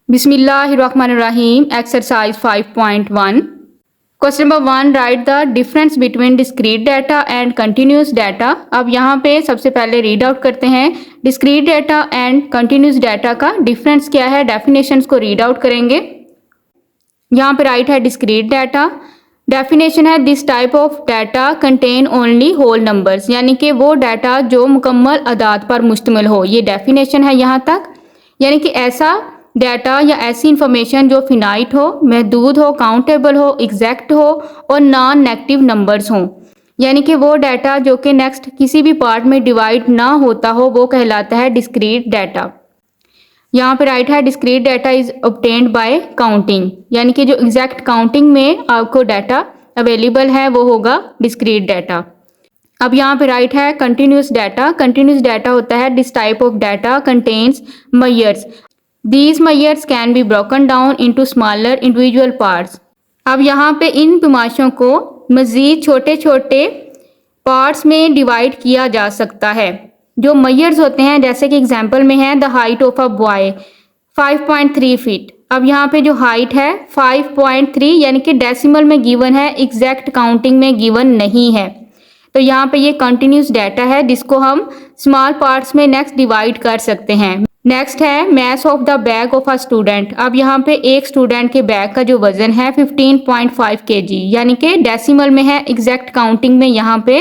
Bismillahirrahmanirrahim. Exercise 5.1. Question number 1. Write the difference between discrete data and continuous data. अब यहाँ पे सबसे पहले रीड आउट करते हैं discrete data and continuous data का डिफरेंस क्या है, डेफिनेशंस को रीड आउट करेंगे। यहाँ पे राइट है discrete data। डेफिनेशन है this type of data contain only whole numbers, यानी कि वो डाटा जो मुकम्मल अदाद पर मुश्तमिल हो। ये डेफिनेशन है यहाँ तक, यानी कि ऐसा डाटा या ऐसी इंफॉर्मेशन जो फिनाइट हो, महदूद हो, काउंटेबल हो, एग्जैक्ट हो और नॉन नेगेटिव नंबर्स हों, यानी कि वो डाटा जो कि नेक्स्ट किसी भी पार्ट में डिवाइड ना होता हो, वो कहलाता है डिस्क्रीट डाटा। यहाँ पे राइट है discrete data is obtained by counting, यानी कि जो एग्जैक्ट काउंटिंग में आपको डाटा अवेलेबल है वो होगा डिस्क्रीट डाटा। अब यहाँ पे राइट है कंटिन्यूस डाटा। कंटिन्यूस डाटा होता है this type of data contains measures, these measures can be broken down into smaller individual parts. अब यहाँ पे इन पैमाइशों को मज़ीद छोटे छोटे पार्ट्स में डिवाइड किया जा सकता है। जो मेजर्स होते हैं जैसे कि एग्जांपल में है the height of a boy 5.3 feet. अब यहाँ पे जो हाइट है 5.3 यानी कि डेसिमल में गिवन है, एग्जैक्ट काउंटिंग में गिवन नहीं है। तो यहाँ पे ये कंटिन्यूस डाटा है जिसको हम स्मॉल पार्ट्स में नेक्स्ट डिवाइड कर सकते हैं। नेक्स्ट है mass of the bag of a student. अब यहाँ पे एक स्टूडेंट के बैग का जो वजन है 15.5 kg, यानी कि डेसिमल में है, एग्जैक्ट काउंटिंग में यहाँ पे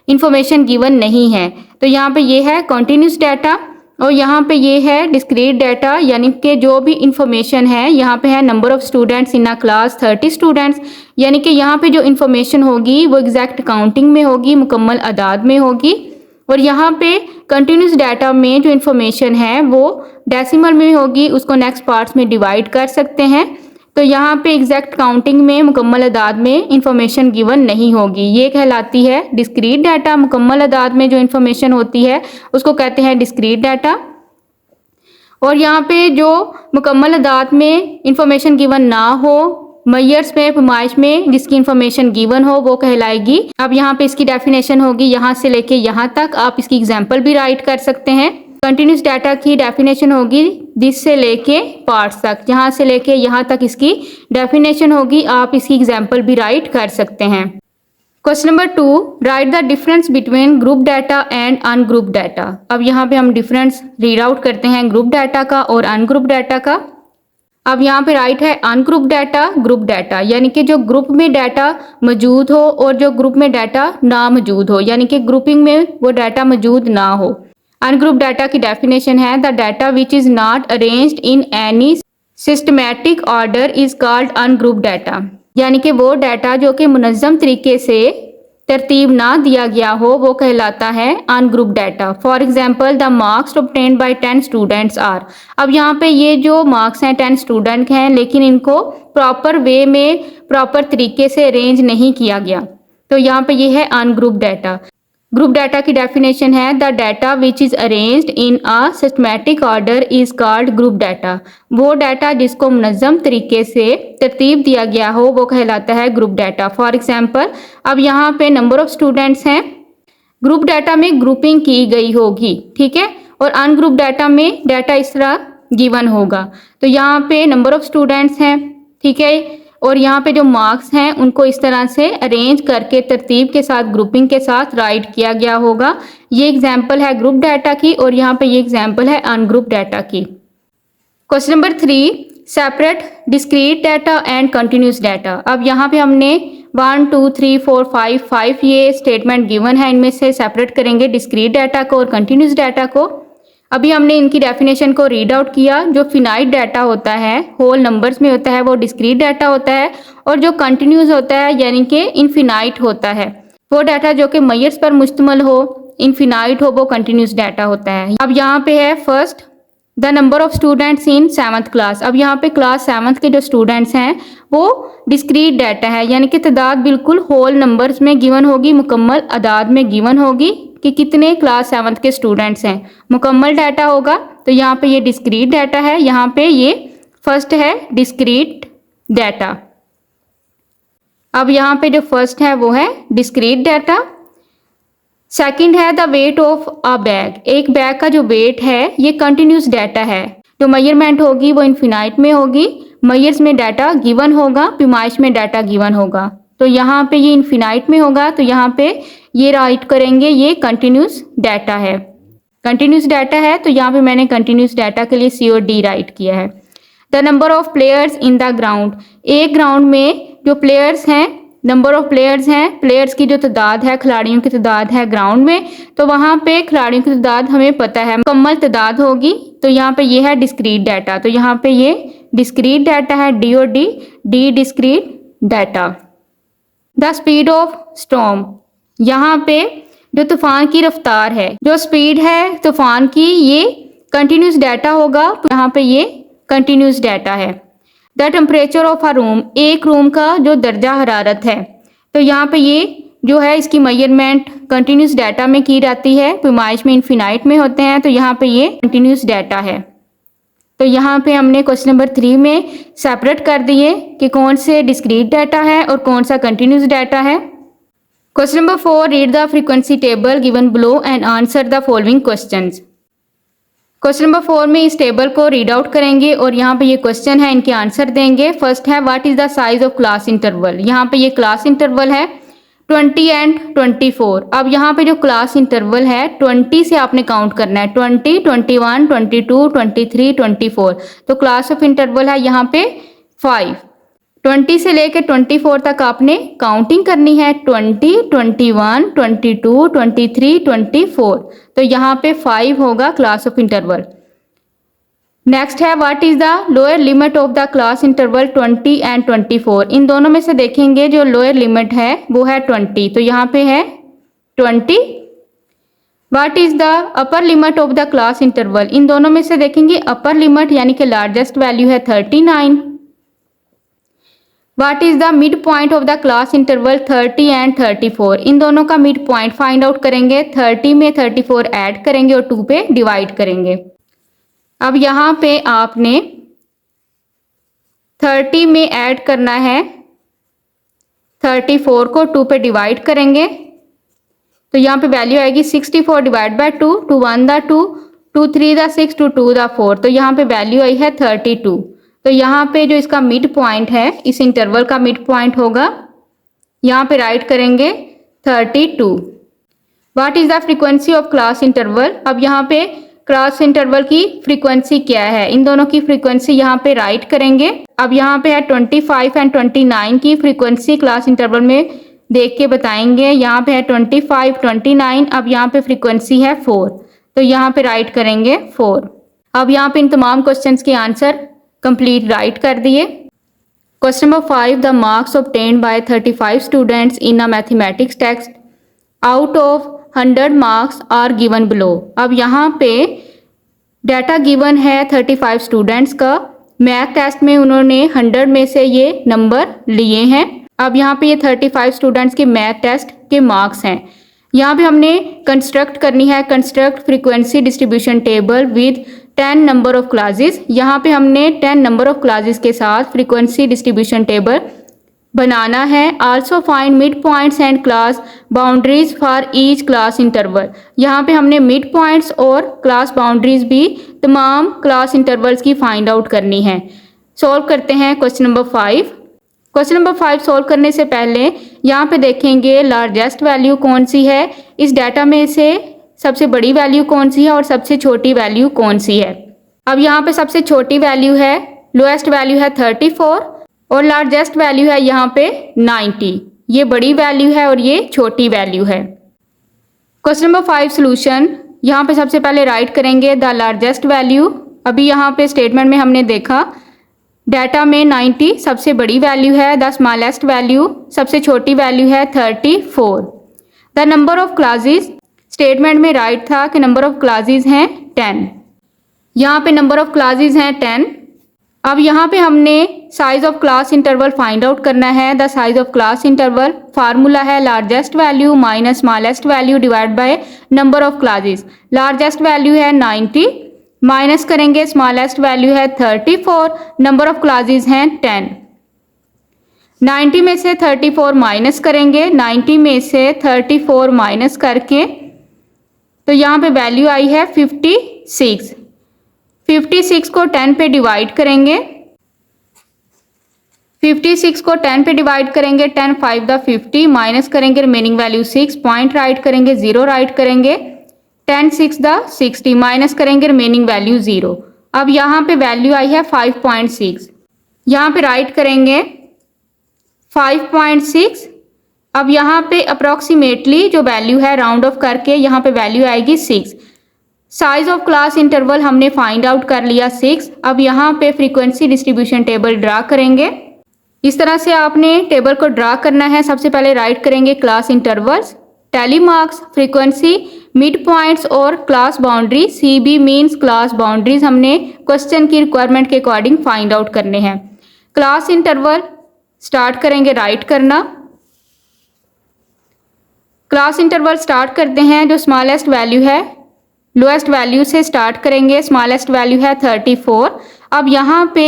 इंफॉर्मेशन गिवन नहीं है। तो यहाँ पे ये है कंटिन्यूस डाटा और यहाँ पे ये है डिस्क्रीट डाटा, यानी कि जो भी इंफॉर्मेशन है यहाँ पे है number of students in a class 30 students, यानी कि यहाँ पे जो इंफॉर्मेशन होगी वो एग्जैक्ट काउंटिंग में होगी, मुकम्मल अदाद में होगी। और यहाँ पे कंटिन्यूस डाटा में जो इन्फॉर्मेशन है वो डेसिमल में होगी, उसको नेक्स्ट पार्ट्स में डिवाइड कर सकते हैं। तो यहाँ पे एग्जैक्ट काउंटिंग में मुकम्मल अदाद में इंफॉर्मेशन गिवन नहीं होगी, ये कहलाती है डिस्क्रीट डाटा। मुकम्मल अदाद में जो इंफॉर्मेशन होती है उसको कहते हैं डिस्क्रीट डाटा। और यहाँ पे जो मुकम्मल अदाद में इंफॉर्मेशन गिवन ना हो, मेजर्स में पैमाइश में जिसकी इंफॉर्मेशन गिवन हो, वो कहलाएगी। अब यहाँ पे इसकी डेफिनेशन होगी यहाँ से लेके यहाँ तक। आप इसकी एग्जांपल भी राइट कर सकते हैं। कंटिन्यूस डाटा की डेफिनेशन होगी दिस से लेके पार्ट्स तक, यहाँ से लेके यहाँ तक इसकी डेफिनेशन होगी। आप इसकी एग्जांपल भी राइट कर सकते हैं। Question number 2, right the difference between group data and ungroup data. अब यहाँ पे हम डिफरेंस रीड आउट करते हैं ग्रुप डाटा का और अनग्रुप डाटा का। अब यहाँ पे राइट है अनग्रुप डाटा, ग्रुप डाटा, यानी कि जो ग्रुप में डाटा मौजूद हो और जो ग्रुप में डाटा ना मौजूद हो, यानी कि ग्रुपिंग में वो डाटा मौजूद ना हो। अनग्रुप डाटा की डेफिनेशन है the data which is not arranged in any systematic order is called ungroup data, यानी कि वो डाटा जो कि मुनज़्ज़म तरीके से तरतीब ना दिया गया हो वो कहलाता है ungroup data. For example the marks obtained by 10 students are. अब यहाँ पे ये जो मार्क्स हैं 10 स्टूडेंट हैं, लेकिन इनको प्रॉपर वे में प्रॉपर तरीके से अरेंज नहीं किया गया, तो यहाँ पे ये है अनग्रुप डाटा। ग्रुप डाटा की डेफिनेशन है the data which is arranged in a systematic order is called group data. वो डाटा जिसको मुनज़्ज़म तरीके से तरतीब दिया गया हो वो कहलाता है ग्रुप डाटा। फॉर एग्जांपल अब यहाँ पे नंबर ऑफ स्टूडेंट्स हैं, ग्रुप डाटा में ग्रुपिंग की गई होगी, ठीक है, और अनग्रुप डाटा में डाटा इस तरह गिवन होगा। तो यहाँ पे नंबर ऑफ स्टूडेंट्स हैं, ठीक है, और यहाँ पे जो मार्क्स हैं उनको इस तरह से अरेंज करके तरतीब के साथ ग्रुपिंग के साथ राइट किया गया होगा। ये एग्जांपल है ग्रुप डाटा की और यहाँ पे ये एग्जांपल है अनग्रुप डाटा की। Question number 3, separate discrete data and continuous data. अब यहाँ पे हमने 1 2 3 4 5 ये स्टेटमेंट गिवन है, इनमें से सेपरेट करेंगे डिस्क्रीट डाटा को और कंटिन्यूस डाटा को। अभी हमने इनकी डेफिनेशन को रीड आउट किया। जो फिनाइट डाटा होता है, होल नंबर्स में होता है, वो डिस्क्रीट डाटा होता है, और जो कंटिन्यूस होता है यानी कि इनफिनाइट होता है, वो डाटा जो कि मेजर्स पर मुश्तमिल हो, इनफिनाइट हो, वो कंटिन्यूस डाटा होता है। अब यहाँ पे है first the number of students in 7th class. अब यहाँ पे क्लास 7th के जो स्टूडेंट्स हैं वो डिस्क्रीट डाटा है, यानी कि तादाद बिल्कुल होल नंबर्स में गिवन होगी, मुकम्मल अदाद में गिवन होगी कि कितने क्लास 7th के स्टूडेंट्स हैं, मुकम्मल डाटा होगा। तो यहाँ पे ये डिस्क्रीट डाटा है, यहाँ पे ये फर्स्ट है डिस्क्रीट डाटा। अब यहाँ पे जो फर्स्ट है वो है डिस्क्रीट डाटा। सेकंड है the weight of a bag. एक बैग का जो वेट है ये कंटिन्यूस डाटा है। जो मेजरमेंट होगी वो इनफिनाइट में होगी, मेजर्स में डाटा गिवन होगा, पैमाइश में डाटा गिवन होगा। तो यहाँ पे ये इनफिनाइट में होगा, तो यहाँ पे ये राइट करेंगे, ये कंटिन्यूस डाटा है। कंटिन्यूस डाटा है तो यहाँ पे मैंने कंटिन्यूस डाटा के लिए सी और डी राइट किया है। The number of players in the ground, एक ग्राउंड में जो प्लेयर्स हैं, नंबर ऑफ प्लेयर्स हैं, प्लेयर्स की जो तादाद है, खिलाड़ियों की तादाद है ग्राउंड में, तो वहाँ पे खिलाड़ियों की तादाद हमें पता है, मुकम्मल तादाद होगी। तो यहाँ पे ये है डिस्क्रीट डाटा, तो यहाँ पे ये डिस्क्रीट डाटा है, डी और D, D discrete data. The speed of storm, यहाँ पे जो तूफान की रफ्तार है, जो स्पीड है तूफान की, ये कंटिन्यूस डाटा होगा, तो यहाँ पे ये कंटिन्यूस डाटा है। The temperature of a room, एक रूम का जो दर्जा हरारत है, तो यहाँ पे ये जो है इसकी मेजरमेंट कंटिन्यूस डाटा में की जाती है, पैमाइश में इनफिनाइट में होते हैं, तो यहाँ पे ये कंटिन्यूस डाटा है। तो यहाँ पे हमने क्वेश्चन नंबर 3 में सेपरेट कर दिए कि कौन से डिस्क्रीट डाटा है और कौन सा कंटिन्यूस डाटा है। Question number 4, read the frequency table given below and answer the following questions. Question number 4 में इस टेबल को रीड आउट करेंगे और यहाँ पे ये क्वेश्चन है, इनके आंसर देंगे। फर्स्ट है what is the size of class interval, यहाँ पे ये क्लास इंटरवल है 20 एंड 24। अब यहाँ पे जो क्लास इंटरवल है 20 से आपने काउंट करना है, 20, 21, 22, 23, 24। तो क्लास ऑफ इंटरवल है यहाँ पे 5। 20 से लेकर 24 तक आपने काउंटिंग करनी है, 20, 21, 22, 23, 24। तो यहाँ पे 5 होगा क्लास ऑफ इंटरवल। नेक्स्ट है what is the lower limit of the class interval 20 and 24। इन दोनों में से देखेंगे जो लोअर लिमिट है वो है 20, तो यहाँ पे है 20। What is the upper limit of the class interval, इन दोनों में से देखेंगे अपर लिमिट यानी कि लार्जेस्ट वैल्यू है 39। What is the mid point of the class interval 30 and 34। इन दोनों का मिड पॉइंट फाइंड आउट करेंगे, 30 में 34 ऐड करेंगे और 2 पे डिवाइड करेंगे। अब यहाँ पे आपने 30 में ऐड करना है 34 को, 2 पे डिवाइड करेंगे तो यहाँ पे वैल्यू आएगी 64 divide by 2, 2 1 the 2, 2 3 the 6, 2 2 the 4। तो यहाँ पे वैल्यू आई है 32। तो यहाँ पे जो इसका मिड पॉइंट है, इस इंटरवल का मिड पॉइंट होगा, यहाँ पे राइट करेंगे 32। What is the frequency of class interval, अब यहाँ पे क्लास इंटरवल की फ्रीक्वेंसी क्या है, इन दोनों की फ्रीक्वेंसी यहाँ पे राइट करेंगे। अब यहाँ पे है 25 एंड 29 की फ्रीक्वेंसी क्लास इंटरवल में देख के बताएंगे। यहाँ पे है 25, 29, अब यहाँ पे फ्रीक्वेंसी है 4, तो यहाँ पे राइट करेंगे 4। अब यहाँ पे इन तमाम क्वेश्चंस के आंसर कंप्लीट राइट कर दिए। Question number 5, the marks obtained by 35 students in a mathematics text out of 100 marks are given below. अब यहाँ पे डाटा गिवन है 35 स्टूडेंट्स का, मैथ टेस्ट में उन्होंने 100 में से ये नंबर लिए हैं। अब यहाँ पे ये 35 स्टूडेंट्स के मैथ टेस्ट के मार्क्स हैं। यहाँ पे हमने कंस्ट्रक्ट करनी है, construct frequency distribution table with 10 number of classes. यहाँ पे हमने 10 नंबर ऑफ क्लासेस के साथ फ्रीक्वेंसी डिस्ट्रीब्यूशन टेबल बनाना है। Also find mid points and class boundaries for each class interval. यहाँ पे हमने मिड पॉइंट्स और क्लास बाउंड्रीज भी तमाम क्लास इंटरवल्स की फाइंड आउट करनी है। सॉल्व करते हैं question number 5। Question number 5 solve करने से पहले यहाँ पे देखेंगे लार्जेस्ट वैल्यू कौन सी है, इस डाटा में से सबसे बड़ी वैल्यू कौन सी है और सबसे छोटी वैल्यू कौन सी है। अब यहाँ पे सबसे छोटी वैल्यू है, लोएस्ट वैल्यू है 34 और लार्जेस्ट वैल्यू है यहाँ पे 90। ये बड़ी वैल्यू है और ये छोटी वैल्यू है। क्वेश्चन नंबर 5 सोल्यूशन, यहाँ पे सबसे पहले राइट करेंगे द लार्जेस्ट वैल्यू। अभी यहाँ पे स्टेटमेंट में हमने देखा डाटा में 90 सबसे बड़ी वैल्यू है, द स्मॉलेस्ट वैल्यू सबसे छोटी वैल्यू है 34। The number of classes, statement में राइट था कि नंबर ऑफ क्लासेस हैं 10, यहाँ पे नंबर ऑफ क्लासेस हैं 10। अब यहाँ पे हमने size of class interval find out करना है। The size of class interval formula है largest value minus smallest value divide by number of classes. Largest value है 90, माइनस करेंगे स्मॉलेस्ट वैल्यू है 34, नंबर ऑफ क्लासेस हैं 10। 90 में से 34 माइनस करेंगे, 90 में से 34 माइनस करके तो यहाँ पे वैल्यू आई है 56। 56 को 10 पे डिवाइड करेंगे, 56 को 10 पे डिवाइड करेंगे, 10 5 द 50 माइनस करेंगे रिमेनिंग वैल्यू 6, पॉइंट राइट करेंगे, 0 राइट करेंगे, 10 6 द 60 माइनस करेंगे रिमेनिंग वैल्यू 0। अब यहाँ पे वैल्यू आई है 5.6, यहाँ पे राइट करेंगे 5.6। अब यहाँ पे अप्रॉक्सीमेटली जो वैल्यू है राउंड ऑफ करके यहाँ पे वैल्यू आएगी 6। साइज ऑफ क्लास इंटरवल हमने फाइंड आउट कर लिया 6। अब यहाँ पे फ्रीक्वेंसी डिस्ट्रीब्यूशन टेबल ड्रा करेंगे। इस तरह से आपने टेबल को ड्रा करना है। सबसे पहले राइट करेंगे class intervals, tally marks, frequency, mid points और class boundary. CB means class boundaries हमने क्वेश्चन की रिक्वायरमेंट के अकॉर्डिंग फाइंड आउट करने हैं। क्लास इंटरवल स्टार्ट करेंगे राइट करना। क्लास इंटरवल स्टार्ट करते हैं, जो स्मॉलेस्ट वैल्यू है लोएस्ट वैल्यू से स्टार्ट करेंगे। स्मॉलेस्ट वैल्यू है 34। अब यहाँ पे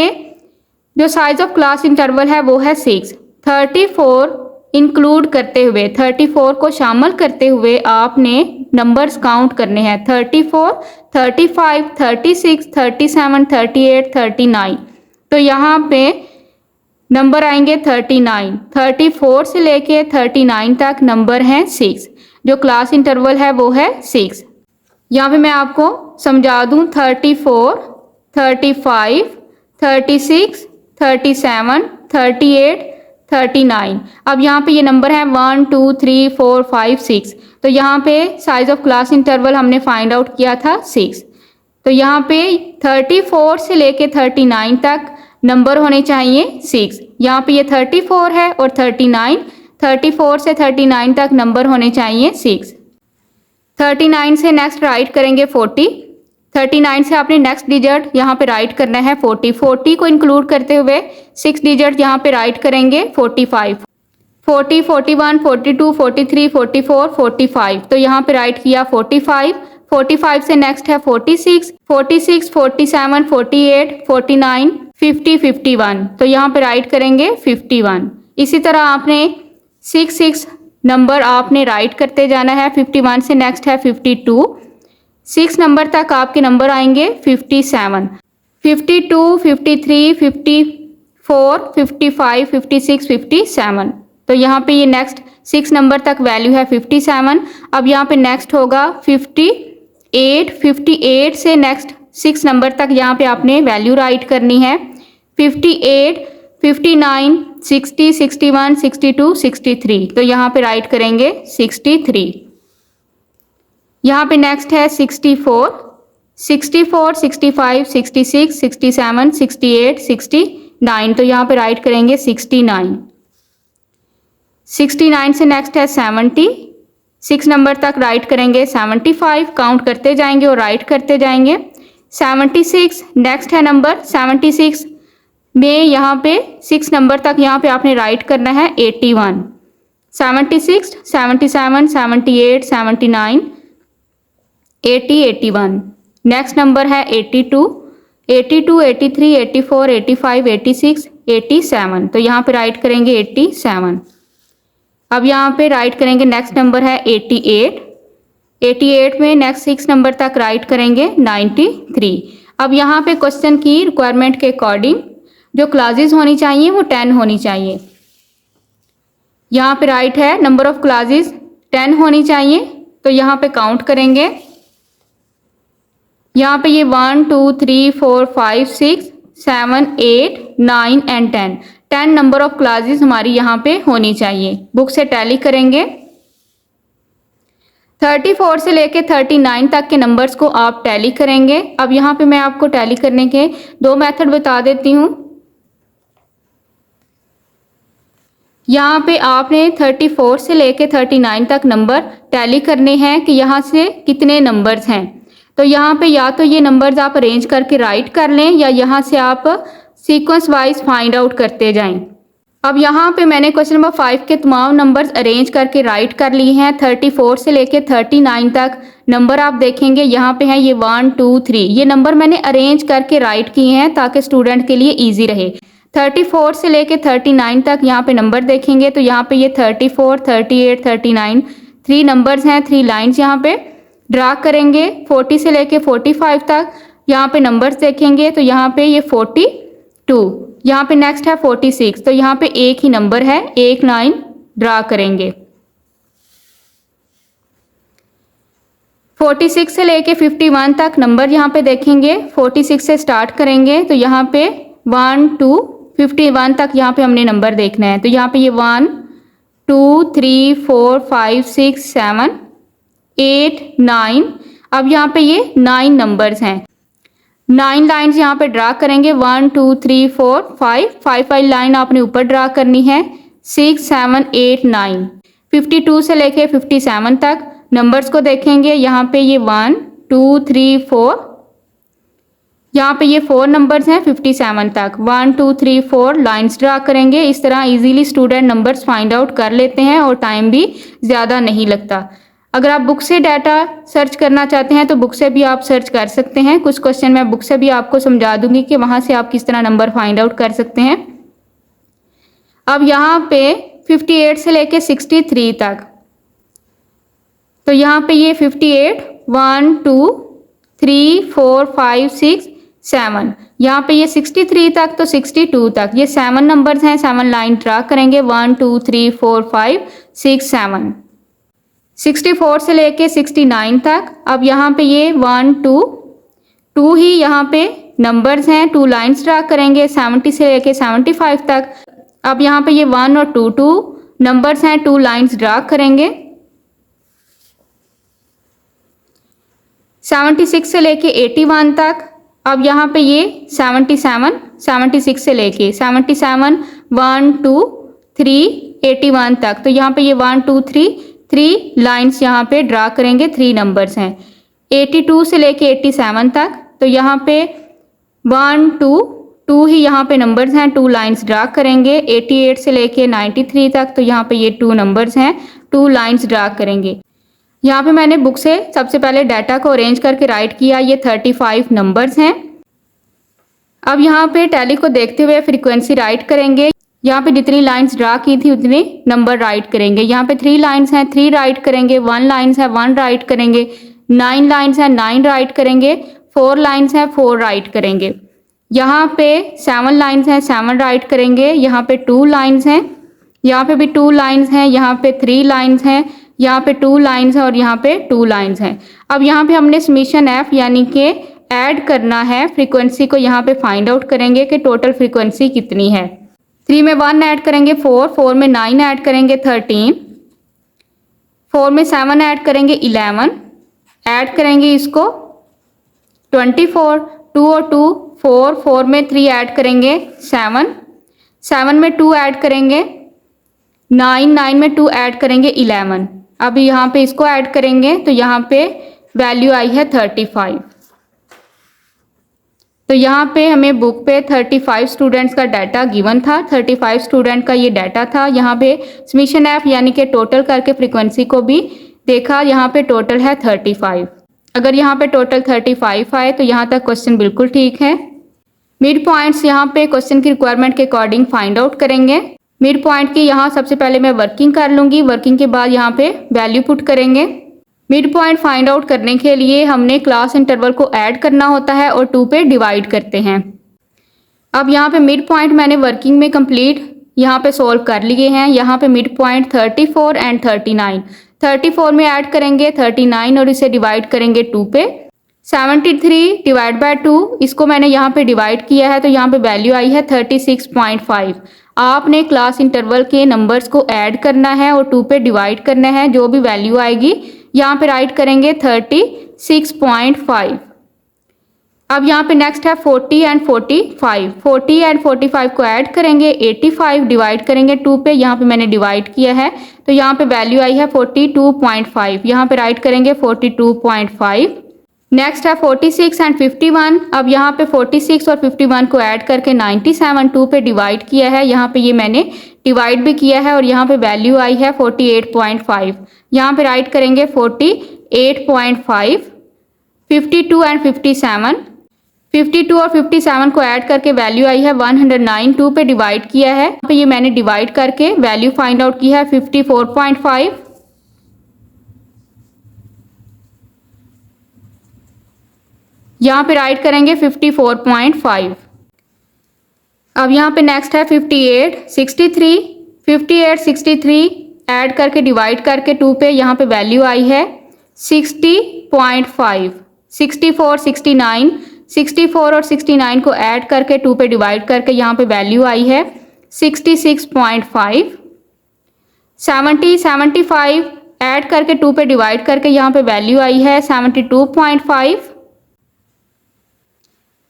जो साइज ऑफ क्लास इंटरवल है वो है 6। 34 इंक्लूड करते हुए, 34 को शामिल करते हुए आपने नंबर्स काउंट करने हैं। 34, 35, 36, 37, 38, 39। तो यहाँ पे नंबर आएंगे 39। 34 से लेके 39 तक नंबर हैं 6। जो क्लास इंटरवल है वो है 6। यहाँ पे मैं आपको समझा दूं, 34, 35, 36, 37, 38, 39। अब यहाँ पे ये नंबर है 1 2 3 4 5 6। तो यहाँ पे साइज ऑफ क्लास इंटरवल हमने फाइंड आउट किया था 6। तो यहाँ पे 34 से लेके 39 तक नंबर होने चाहिए 6। यहाँ पे ये 34 है और 39, 34 से 39 तक नंबर होने चाहिए 6। 39 से नेक्स्ट राइट करेंगे 40। 39 से आपने नेक्स्ट डिजिट यहाँ पे राइट करना है 40। 40 को इंक्लूड करते हुए 6 डिजिट यहाँ पे राइट करेंगे 45। 40, 41, 42, 43, 44, 45। तो यहाँ पे राइट किया 45। 45 से नेक्स्ट है 46, 46, 47, 48, 49, 50, 51। तो यहाँ पे राइट करेंगे 51। इसी तरह आपने 6 नंबर आपने राइट करते जाना है। 51 से नेक्स्ट है 52। 6 नंबर तक आपके नंबर आएंगे 57, 52, 53, 54, 55, 56, 57। तो यहाँ पे ये नेक्स्ट 6 नंबर तक वैल्यू है 57। अब यहाँ पे नेक्स्ट होगा 58। 58 से नेक्स्ट 6 नंबर तक यहाँ पे आपने वैल्यू राइट करनी है। 58, 59, 60, 61, 62, 63। तो यहाँ पे राइट करेंगे 63। यहाँ पे नेक्स्ट है 64, 64, 65, 66, 67, 68, 69। तो यहाँ पे राइट करेंगे 69। 69 से नेक्स्ट है 70। 6 नंबर तक राइट करेंगे 75। काउंट करते जाएंगे और राइट करते जाएंगे। 76 नेक्स्ट है नंबर। 76 में यहाँ पे 6 नंबर तक यहाँ पे आपने राइट करना है 81। 76, 77, 78, 79, 80, 81। नेक्स्ट नंबर है 82, 82, 83, 84, 85, 86, 87। तो यहाँ पे राइट करेंगे 87। अब यहाँ पे राइट करेंगे नेक्स्ट नंबर है 88। 88 में नेक्स्ट 6 नंबर तक राइट करेंगे 93। अब यहाँ पे क्वेश्चन की रिक्वायरमेंट के अकॉर्डिंग जो क्लासेस होनी चाहिए वो 10 होनी चाहिए। यहाँ पे राइट है नंबर ऑफ क्लासेस 10 होनी चाहिए। तो यहाँ पे काउंट करेंगे। यहाँ पे ये 1 2 3 4 5 6 7 8 9 एंड 10। 10 नंबर ऑफ क्लासेस हमारी यहाँ पे होनी चाहिए। बुक से टैली करेंगे। 34 से लेके 39 तक के नंबर्स को आप टैली करेंगे। अब यहाँ पे मैं आपको टैली करने के 2 मेथड बता देती हूँ। यहाँ पे आपने 34 से लेके 39 तक नंबर टैली करने हैं कि यहाँ से कितने नंबर्स हैं। तो यहाँ पे या तो ये नंबर्स आप अरेंज करके राइट कर लें या यहाँ से आप सीक्वेंस वाइज फाइंड आउट करते जाएं। अब यहाँ पे मैंने क्वेश्चन नंबर 5 के तमाम नंबर्स अरेंज करके राइट कर लिए हैं। 34 से लेके 39 तक नंबर आप देखेंगे यहाँ पे हैं ये 1 2 3। ये नंबर मैंने अरेंज करके राइट किए हैं ताकि स्टूडेंट के लिए ईजी रहे। 34 से लेके 39 तक यहाँ पे नंबर देखेंगे तो यहाँ पे ये 34, 38, 39 3 नंबर्स हैं, 3 लाइन्स यहाँ पे ड्रा करेंगे। 40 से लेके 45 तक यहाँ पे नंबर्स देखेंगे तो यहाँ पे ये 42, यहाँ पे नेक्स्ट है 46, तो यहाँ पे एक ही नंबर है, एक लाइन ड्रा करेंगे। 46 से लेके 51 तक नंबर यहाँ पे देखेंगे। 46 से स्टार्ट करेंगे तो यहाँ पे 1 2 51 तक यहाँ पे हमने नंबर देखना है। तो यहाँ पे ये 1 2 3 4 5 6 7 8 9, अब यहाँ पे ये 9 नंबर्स हैं। 9 लाइन्स यहाँ पे ड्रा करेंगे। 1 2 3 4 5 लाइन आपने ऊपर ड्रा करनी है। 6 7 8 9, 52 से लेके 57 तक नंबर्स को देखेंगे। यहाँ पे ये 1 2 3 4, यहाँ पे ये 4 नंबर्स हैं 57 तक। 1 2 3 4 लाइन्स ड्रा करेंगे। इस तरह easily student numbers find out कर लेते हैं और टाइम भी ज़्यादा नहीं लगता। अगर आप बुक से डाटा सर्च करना चाहते हैं तो बुक से भी आप सर्च कर सकते हैं। कुछ क्वेश्चन मैं बुक से भी आपको समझा दूंगी कि वहाँ से आप किस तरह नंबर फाइंड आउट कर सकते हैं। अब यहाँ पे 58 से लेके 63 तक, तो यहाँ पे ये 58 1 2 3 4 5 6 7, यहाँ पे ये 63 तक तो 62 तक ये 7 नंबर्स हैं। 7 लाइन ड्रा करेंगे। 1 2 3 4 5 6 7, 64 से लेके 69 तक। अब यहाँ पे ये 1 2 2 ही यहाँ पे नंबर्स हैं, 2 लाइन्स ड्रा करेंगे। 70 से लेके 75 तक। अब यहाँ पे ये 1 और 2 2 नंबर्स हैं, 2 लाइन्स ड्रा करेंगे। 76 से लेके 81 तक। अब यहाँ पे ये 76 से लेके 77 1 2 3 81 तक, तो यहाँ पे ये 1 2 3 लाइन्स यहाँ पे ड्रा करेंगे। 3 नंबर्स हैं। 82 से लेके 87 तक, तो यहाँ पे 1 2 2 ही यहाँ पे नंबर्स हैं, 2 लाइन्स ड्रा करेंगे। 88 से लेके 93 तक, तो यहाँ पे ये 2 नंबर्स हैं, 2 लाइन्स ड्रा करेंगे। यहाँ पे मैंने बुक से सबसे पहले डाटा को अरेंज करके राइट किया। ये 35 नंबर्स हैं। अब यहाँ पे टैली को देखते हुए फ्रीक्वेंसी राइट करेंगे। यहाँ पे जितनी लाइंस ड्रा की थी उतने नंबर राइट करेंगे। यहाँ पे 3 लाइंस हैं, 3 राइट करेंगे। 1 लाइंस है, 1 राइट करेंगे। 9 लाइंस है, 9 राइट करेंगे। 4 लाइंस है, 4 राइट करेंगे। यहाँ पे 7 लाइंस हैं, 7 राइट करेंगे। यहाँ पे 2 लाइंस हैं, यहाँ पे भी 2 लाइंस हैं। यहाँ पे 3 लाइंस हैं, यहाँ पे 2 लाइंस हैं और यहाँ पे 2 लाइंस हैं। अब यहाँ पे हमने समीशन एफ यानी कि ऐड करना है। फ्रीक्वेंसी को यहाँ पे फाइंड आउट करेंगे कि टोटल फ्रीक्वेंसी कितनी है। 3 में 1 ऐड करेंगे 4, 4 में 9 ऐड करेंगे 13, 4 में 7 ऐड करेंगे 11, ऐड करेंगे इसको 24, 2 और 2 4, 4 में 3 ऐड करेंगे 7, 7 में 2 ऐड करेंगे 9, 9 में 2 ऐड करेंगे 11। अब यहाँ पे इसको ऐड करेंगे तो यहाँ पे वैल्यू आई है 35। तो यहाँ पे हमें बुक पे 35 स्टूडेंट्स का डाटा गिवन था। 35 स्टूडेंट का ये डाटा था। यहाँ पे समीशन एफ यानी कि टोटल करके फ्रीक्वेंसी को भी देखा। यहाँ पे टोटल है 35। अगर यहाँ पे टोटल 35 आए तो यहाँ तक क्वेश्चन बिल्कुल ठीक है। मिड पॉइंट्स यहाँ पे क्वेश्चन की रिक्वायरमेंट के अकॉर्डिंग फाइंड आउट करेंगे। मिड पॉइंट की यहाँ सबसे पहले मैं वर्किंग कर लूँगी। वर्किंग के बाद यहाँ पे वैल्यू पुट करेंगे। मिड पॉइंट फाइंड आउट करने के लिए हमने क्लास इंटरवल को ऐड करना होता है और 2 पे डिवाइड करते हैं। अब यहाँ पे मिड पॉइंट मैंने वर्किंग में कंप्लीट यहाँ पे सोल्व कर लिए हैं। यहाँ पे मिड पॉइंट 34 एंड 39। 34 में ऐड करेंगे 39 और इसे डिवाइड करेंगे 2 पे। 73 डिवाइड बाय 2, इसको मैंने यहाँ पे डिवाइड किया है तो यहाँ पे वैल्यू आई है 36.5। आपने क्लास इंटरवल के नंबर्स को ऐड करना है और 2 पे डिवाइड करना है। जो भी वैल्यू आएगी यहाँ पे राइट करेंगे 36.5। अब यहाँ पे नेक्स्ट है 40 एंड 45। 40 एंड 45 को ऐड करेंगे 85 डिवाइड करेंगे 2 पे। यहाँ पे मैंने डिवाइड किया है तो यहाँ पे वैल्यू आई है 42.5। यहाँ पे राइट करेंगे 42.5। नेक्स्ट है 46 एंड 51। अब यहाँ पे 46 और 51 को ऐड करके 97 2 पे डिवाइड किया है। यहाँ पे ये मैंने डिवाइड भी किया है और यहाँ पे वैल्यू आई है 48.5। यहाँ पे राइट करेंगे 48.5। 52 एंड 57। 52 और 57 को ऐड करके वैल्यू आई है 109 2 पे डिवाइड किया है। यहाँ पे ये मैंने डिवाइड करके वैल्यू फाइंड आउट की है 54.5। यहाँ पे राइट करेंगे 54.5। अब यहाँ पे नेक्स्ट है 58, 63, 58, 63 ऐड करके डिवाइड करके 2 पे यहाँ पे वैल्यू आई है 60.5। 64, 69, 64 और 69 को ऐड करके 2 पे डिवाइड करके यहाँ पे वैल्यू आई है 66.5। 70, 75 ऐड करके 2 पे डिवाइड करके यहाँ पे वैल्यू आई है 72.5।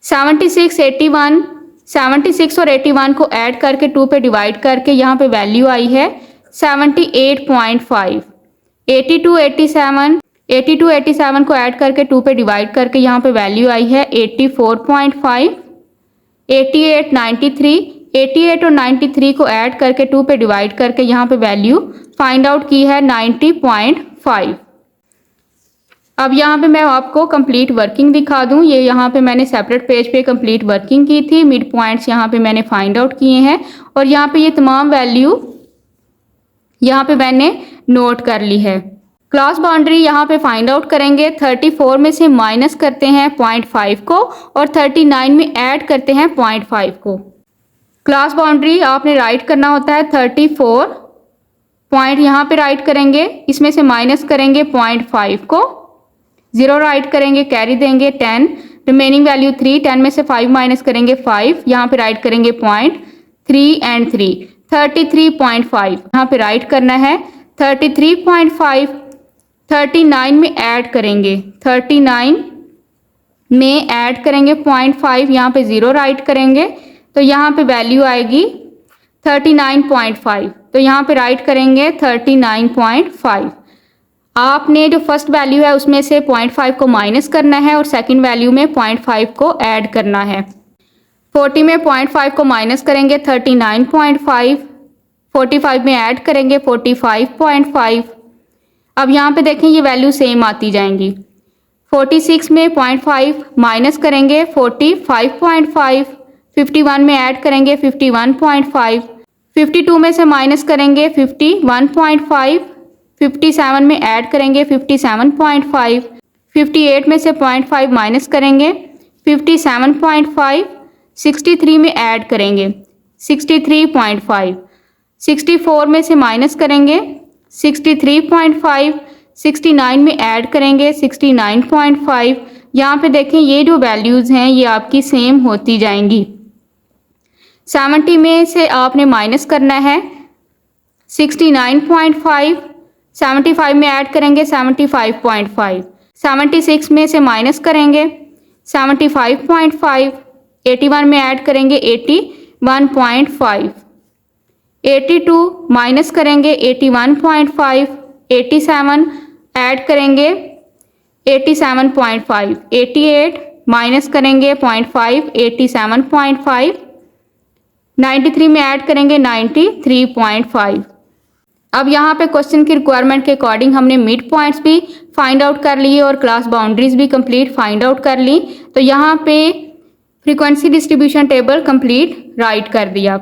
76, 81, 76 और 81 को ऐड करके 2 पे डिवाइड करके यहाँ पे वैल्यू आई है 78.5। 82, 87, 82, 87 को ऐड करके 2 पे डिवाइड करके यहाँ पे वैल्यू आई है 84.5। 88, 93, 88 और 93 को ऐड करके 2 पे डिवाइड करके यहाँ पे वैल्यू फाइंड आउट की है 90.5। अब यहाँ पे मैं आपको कंप्लीट वर्किंग दिखा दूँ। ये यहाँ पे मैंने सेपरेट पेज पे कंप्लीट वर्किंग की थी। मिड पॉइंट्स यहाँ पे मैंने फाइंड आउट किए हैं और यहाँ पे ये तमाम वैल्यू यहाँ पे मैंने नोट कर ली है। क्लास बाउंड्री यहाँ पे फाइंड आउट करेंगे। 34 में से माइनस करते हैं 0.5 को और 39 में ऐड करते हैं 0.5 को। क्लास बाउंड्री आपने राइट करना होता है 34 पॉइंट यहाँ पे राइट करेंगे, इसमें से माइनस करेंगे 0.5 को, 0 राइट करेंगे, कैरी देंगे 10, रिमेनिंग वैल्यू 3, 10 में से 5 माइनस करेंगे 5, यहाँ पे राइट करेंगे 0.3 एंड 3, 33.5 यहाँ पे राइट करना है। 33.5 39 में ऐड करेंगे, 39 में ऐड करेंगे 0.5, यहाँ पे 0 राइट करेंगे तो यहाँ पे वैल्यू आएगी 39.5, तो यहाँ पे राइट करेंगे 39.5। आपने जो फर्स्ट वैल्यू है उसमें से 0.5 को माइनस करना है और सेकंड वैल्यू में 0.5 को ऐड करना है। 40 में 0.5 को माइनस करेंगे 39.5, 45 में ऐड करेंगे 45.5। अब यहाँ पे देखें ये वैल्यू सेम आती जाएंगी। 46 में 0.5 माइनस करेंगे 45.5, 51 में ऐड करेंगे 51.5, 52 में से माइनस करेंगे 51.5, 57 में ऐड करेंगे 57.5, 58 में से 0.5 माइनस करेंगे 57.5, 63 में ऐड करेंगे 63.5, 64 में से माइनस करेंगे 63.5, 69 में ऐड करेंगे 69.5। यहाँ पे देखें ये जो वैल्यूज़ हैं ये आपकी सेम होती जाएंगी। 70 में से आपने माइनस करना है 69.5, 75 में ऐड करेंगे 75.5, 76 में से माइनस करेंगे 75.5, 81 में ऐड करेंगे 81.5, 82 माइनस करेंगे 81.5, 87 ऐड करेंगे 87.5, 88 माइनस करेंगे 0.5, 87.5, 93 में ऐड करेंगे 93.5। अब यहाँ पे क्वेश्चन की रिक्वायरमेंट के अकॉर्डिंग हमने मिड पॉइंट्स भी फाइंड आउट कर लिए और क्लास बाउंड्रीज भी कंप्लीट फाइंड आउट कर ली। तो यहाँ पे frequency distribution table complete right कर दिया।